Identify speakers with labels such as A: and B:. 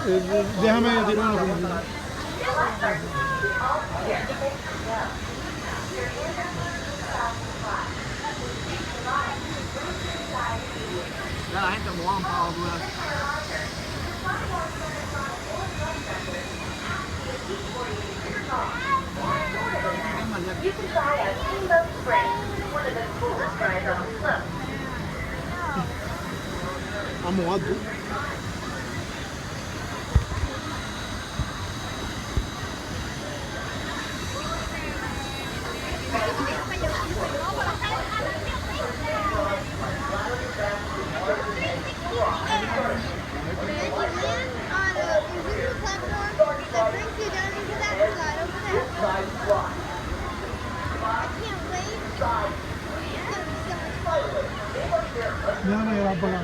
A: Déjame tirar una foto.
B: Ya la gente me va a pagar duras.
C: You can try out Steamboat Springs, one of the coolest rides on the slope.
A: Amoado. Déjame llevar por la.